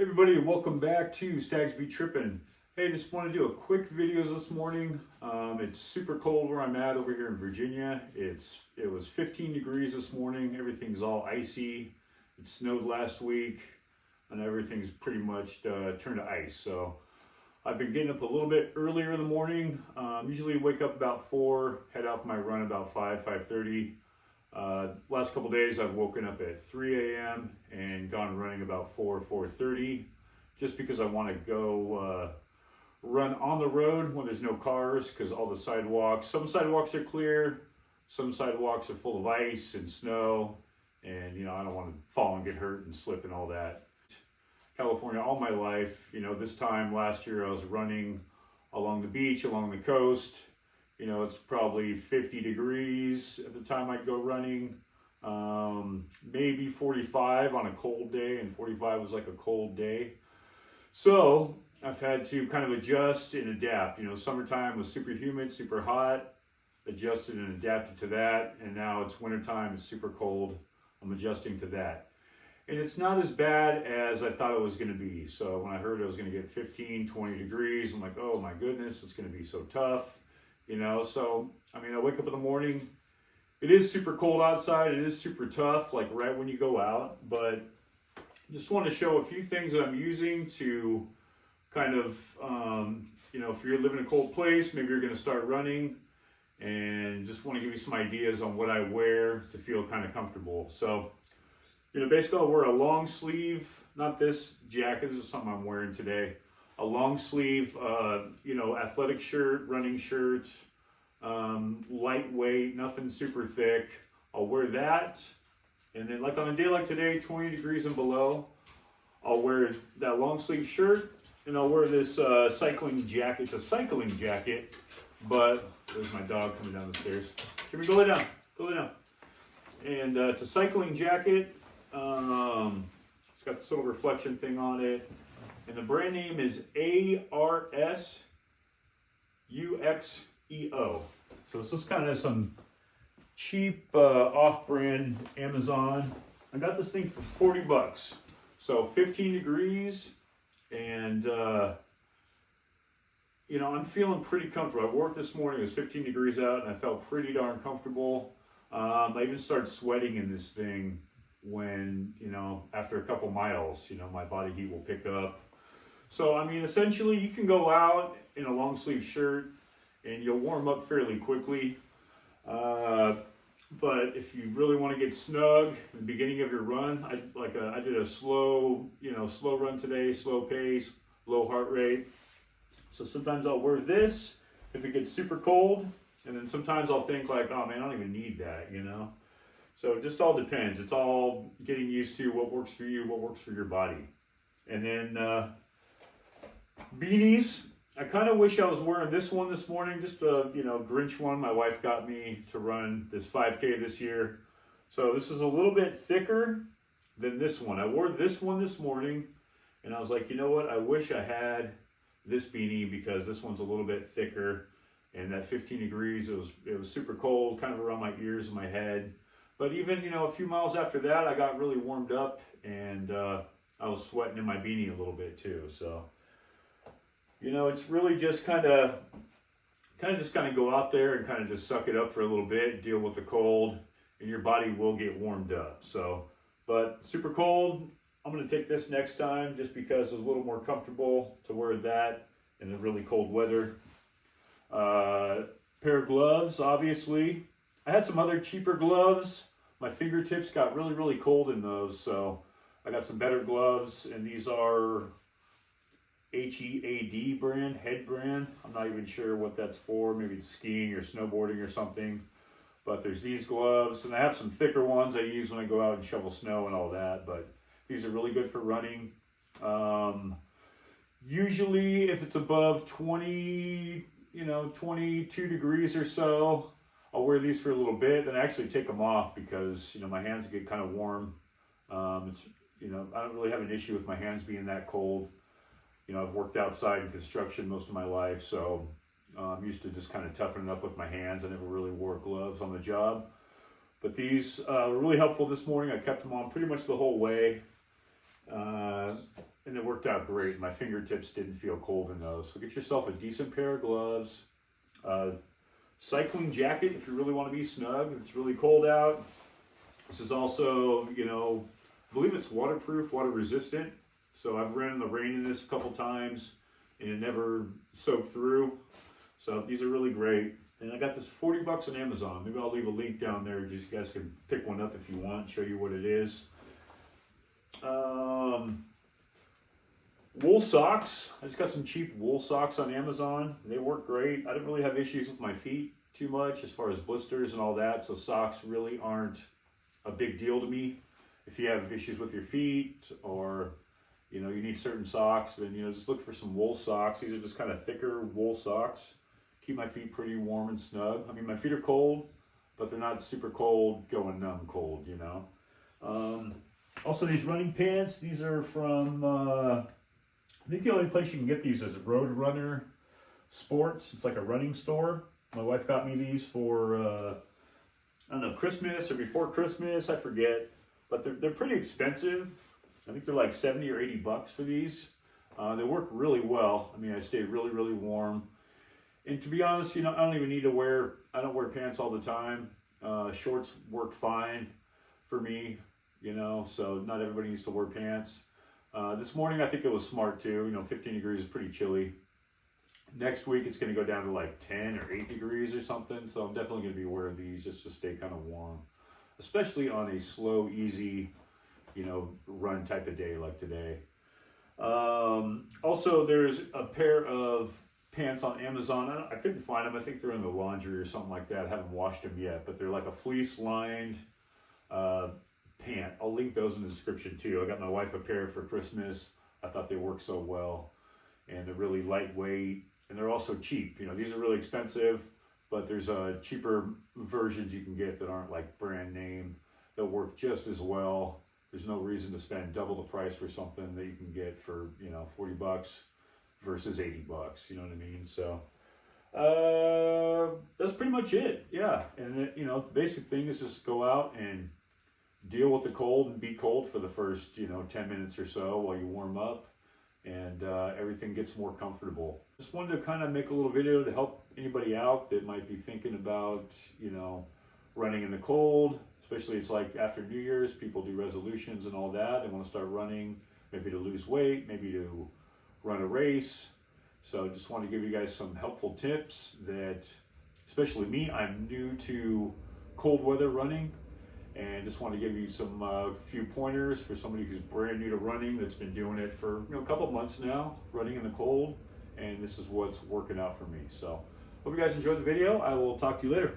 Everybody, welcome back to Stags Be Trippin'. Hey, just want to do a quick videos this morning. It's super cold where I'm at over here in Virginia. It was 15 degrees this morning. Everything's all icy. It snowed last week, and everything's pretty much turned to ice. So I've been getting up a little bit earlier in the morning. Usually wake up about 4, head out for my run about 5:30. Last couple days I've woken up at 3 a.m. and gone running about 4:30, just because I want to go run on the road when there's no cars, because all the sidewalks, some sidewalks are clear, some sidewalks are full of ice and snow, and I don't want to fall and get hurt and slip and all that. California all my life, this time last year I was running along the beach, along the coast. It's probably 50 degrees at the time I'd go running, maybe 45 on a cold day, and 45 was like a cold day. So I've had to kind of adjust and adapt. Summertime was super humid, super hot, adjusted and adapted to that, and now it's wintertime, it's super cold. I'm adjusting to that. And it's not as bad as I thought it was going to be. So when I heard I was going to get 15, 20 degrees, I'm like, oh my goodness, it's going to be so tough. So, I wake up in the morning, it is super cold outside, it is super tough, like right when you go out, but just want to show a few things that I'm using to kind of, if you're living in a cold place, maybe you're going to start running, and just want to give you some ideas on what I wear to feel kind of comfortable. So, basically I'll wear a long sleeve, not this jacket, this is something I'm wearing today. A long sleeve, athletic shirt, running shirt, lightweight, nothing super thick. I'll wear that. And then like on a day like today, 20 degrees and below, I'll wear that long sleeve shirt, and I'll wear this cycling jacket. It's a cycling jacket, but there's my dog coming down the stairs. Jimmy, go lay down, go lay down. And it's a cycling jacket. It's got this little reflection thing on it. And the brand name is ARS UXEO. So this is kind of some cheap off-brand Amazon. I got this thing for 40 bucks. So 15 degrees, and I'm feeling pretty comfortable. I wore it this morning, it was 15 degrees out, and I felt pretty darn comfortable. I even started sweating in this thing when, after a couple miles, my body heat will pick up. So, essentially you can go out in a long sleeve shirt and you'll warm up fairly quickly. But if you really want to get snug in the beginning of your run, I did a slow run today, slow pace, low heart rate. So sometimes I'll wear this if it gets super cold, and then sometimes I'll think like, oh man, I don't even need that, So it just all depends. It's all getting used to what works for you, what works for your body. And then beanies. I kind of wish I was wearing this one this morning, just a Grinch one. My wife got me to run this 5K this year. So this is a little bit thicker than this one. I wore this one this morning, and I was like, you know what? I wish I had this beanie, because this one's a little bit thicker. And at 15 degrees, it was super cold, kind of around my ears and my head. But even, a few miles after that, I got really warmed up, and I was sweating in my beanie a little bit too. So, it's really just kind of go out there and kind of just suck it up for a little bit, deal with the cold, and your body will get warmed up. So, but super cold, I'm going to take this next time just because it's a little more comfortable to wear that in the really cold weather. Pair of gloves, obviously. I had some other cheaper gloves. My fingertips got really, really cold in those, so I got some better gloves, and these are HEAD brand, Head brand. I'm not even sure what that's for. Maybe it's skiing or snowboarding or something. But there's these gloves, and I have some thicker ones I use when I go out and shovel snow and all that. But these are really good for running. Usually, if it's above 22 degrees or so, I'll wear these for a little bit, then I actually take them off because my hands get kind of warm. I don't really have an issue with my hands being that cold. I've worked outside in construction most of my life, so I'm used to just kind of toughening up with my hands. I never really wore gloves on the job. But these were really helpful this morning. I kept them on pretty much the whole way. And then it worked out great. My fingertips didn't feel cold in those. So get yourself a decent pair of gloves. Cycling jacket if you really want to be snug. If it's really cold out. This is also, you know, I believe it's waterproof, water resistant. So I've ran in the rain in this a couple times and it never soaked through. So these are really great. And I got this $40 on Amazon. Maybe I'll leave a link down there. Just you guys can pick one up if you want, show you what it is. Wool socks. I just got some cheap wool socks on Amazon. They work great. I didn't really have issues with my feet too much as far as blisters and all that. So socks really aren't a big deal to me. If you have issues with your feet or, you know, you need certain socks, then, you know, just look for some wool socks. These are just kind of thicker wool socks. Keep my feet pretty warm and snug. I mean, my feet are cold, but they're not super cold, going numb cold, you know. Also, these running pants, these are from, I think the only place you can get these is Road Runner Sports. It's like a running store. My wife got me these for, I don't know, Christmas or before Christmas, I forget. But they're pretty expensive. I think they're like 70 or 80 bucks for these. They work really well. I mean, I stay really, really warm. And to be honest, you know, I don't even need to wear, I don't wear pants all the time. Shorts work fine for me, you know, so not everybody needs to wear pants. This morning, I think it was smart too. You know, 15 degrees is pretty chilly. Next week, it's going to go down to like 10 or 8 degrees or something. So I'm definitely going to be wearing these just to stay kind of warm, especially on a slow, easy, you know, run type of day like today. Also, there's a pair of pants on Amazon. I couldn't find them. I think they're in the laundry or something like that. I haven't washed them yet, but they're like a fleece lined pant. I'll link those in the description too. I got my wife a pair for Christmas. I thought they worked so well, and they're really lightweight, and they're also cheap. You know, these are really expensive, but there's cheaper versions you can get that aren't like brand name that work just as well. There's no reason to spend double the price for something that you can get for, you know, 40 bucks versus 80 bucks, you know what I mean? So that's pretty much it. Yeah. And you know, the basic thing is just go out and deal with the cold and be cold for the first, you know, 10 minutes or so while you warm up, and everything gets more comfortable. Just wanted to kind of make a little video to help anybody out that might be thinking about, you know, running in the cold. Especially it's like after New Year's, people do resolutions and all that. They want to start running, maybe to lose weight, maybe to run a race. So just want to give you guys some helpful tips that, especially me, I'm new to cold weather running, and just want to give you some few pointers for somebody who's brand new to running that's been doing it for, you know, a couple of months now, running in the cold, and this is what's working out for me. So hope you guys enjoyed the video. I will talk to you later.